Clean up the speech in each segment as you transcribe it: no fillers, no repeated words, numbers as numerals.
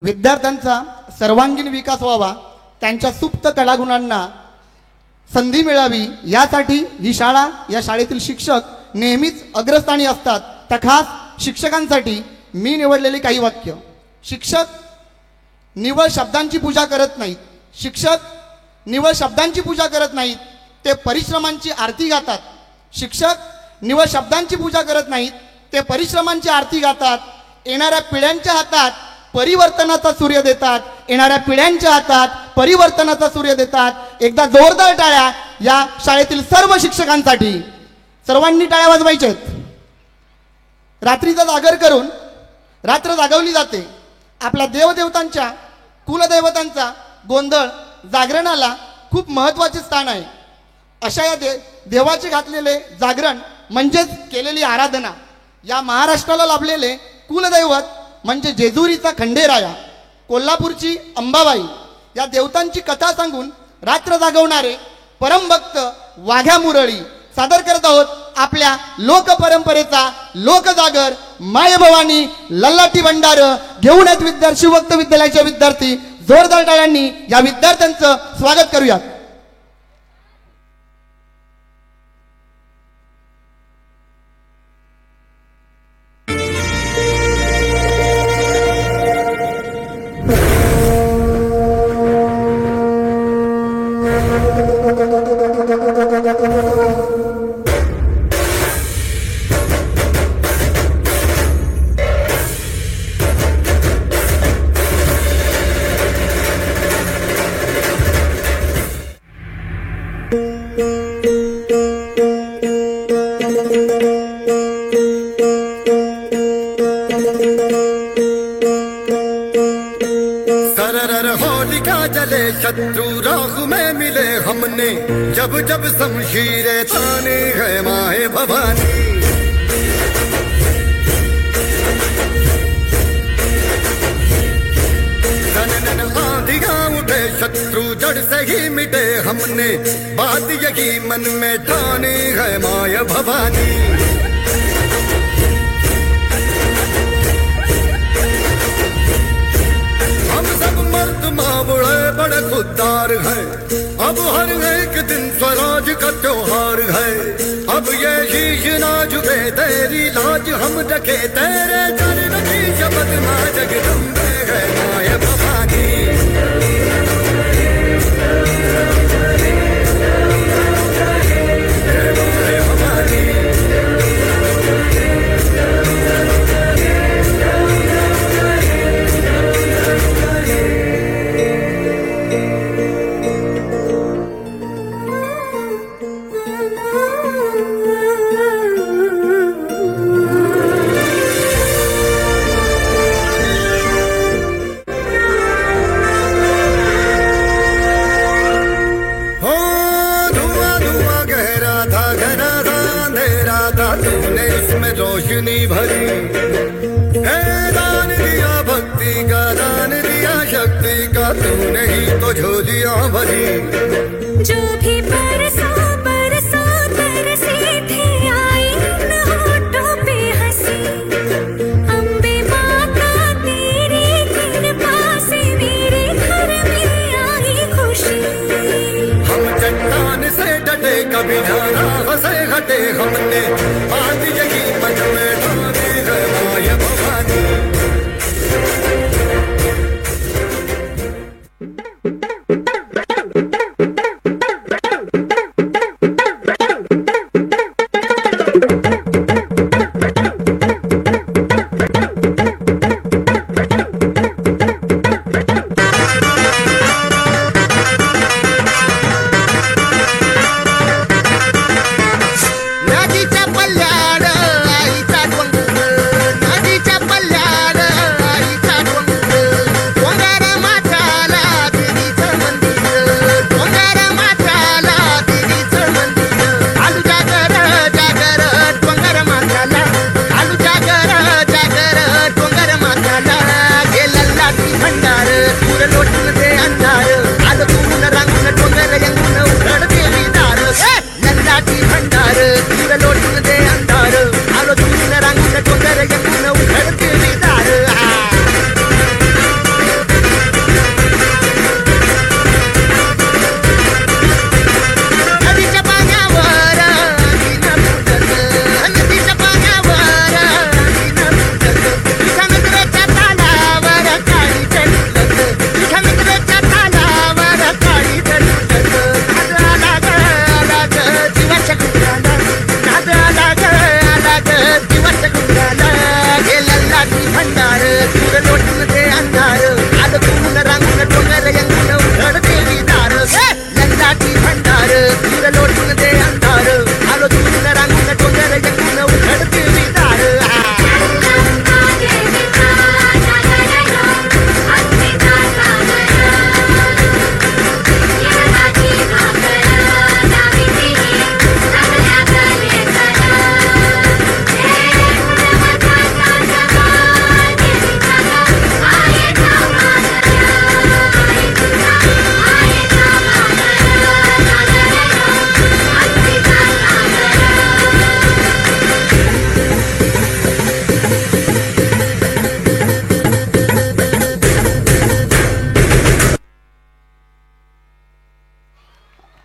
विद्यार्थ्यांचा सर्वांगीण विकास व्हावा, त्यांच्या सुप्त कलागुणांना संधी मिळावी यासाठी ही शाळा, या शाळेतील शिक्षक नेहमीच अग्रस्थानी असतात. त्या खास शिक्षकांसाठी मी निवडलेली काही वाक्य. शिक्षक निव्वळ शब्दांची पूजा करत नाहीत. शिक्षक निव्वळ शब्दांची पूजा करत नाहीत, ते परिश्रमांची आरती गातात. शिक्षक निव्वळ शब्दांची पूजा करत नाहीत, ते परिश्रमांची आरती गातात. येणाऱ्या पिढ्यांच्या हातात परिवर्तनाचा सूर्य देतात. येणाऱ्या पिढ्यांच्या हातात परिवर्तनाचा सूर्य देतात. एकदा जोरदार टाळ्या या शाळेतील सर्व शिक्षकांसाठी. सर्वांनी टाळ्या वाजवायच्यात. रात्रीचा जागर करून रात्र जागवली जाते. आपल्या देवदेवतांच्या कुलदैवतांचा गोंधळ जागरणाला खूप महत्त्वाचे स्थान आहे. अशा या देवाचे घातलेले जागरण म्हणजेच केलेली आराधना. या महाराष्ट्राला लाभलेले कुलदैवत म्हणजे जेजुरीचा खंडेराया, कोल्हापूरची अंबाबाई या देवतांची कथा सांगून रात्र जागवणारे परमभक्त वाघ्या मुरळी सादर करत आहोत आपल्या लोकपरंपरेचा लोकजागर माय भवानी लल्लाटी भंडार घेऊन आहेत विद्यार्थी शिवभक्त विद्यालयाचे विद्यार्थी. जोरदार टाळ्यांनी या विद्यार्थ्यांचं स्वागत करूयात. शत्रु राह में मिले हमने, जब जब शमशीरें ताने है माए भवानी. नन आंधियां उठे शत्रु जड़ से ही मिटे हमने, बात यही मन में ठानी है माए भवानी. हम सब मर्द मावड़े बड़े खुददार हैं, अब हर एक दिन स्वराज का त्योहार है. अब ये शीश ना झुके तेरी लाज हम रखे, तेरे चरण की शपथ मां जगदम्बे है माय भवानी. रोशनी भरी है, दान दिया भक्ति का, दान दिया शक्ति का, तूने ही तो झोलियां भरी. जो भी बरसा बरसा तरसे थे, आई न होठों पे हंसी. अम्बे माता तेरी कृपा से मेरे घर में आई खुशी. हम चट्टान से डटे कभी राह से हटे, हमने बात यही मन में ठानी है माय भवानी.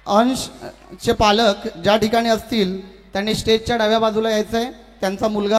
अंशचे पालक ज्या ठिकाणी असतील त्यांनी स्टेजच्या डाव्या बाजूला यायचं आहे. त्यांचा मुलगा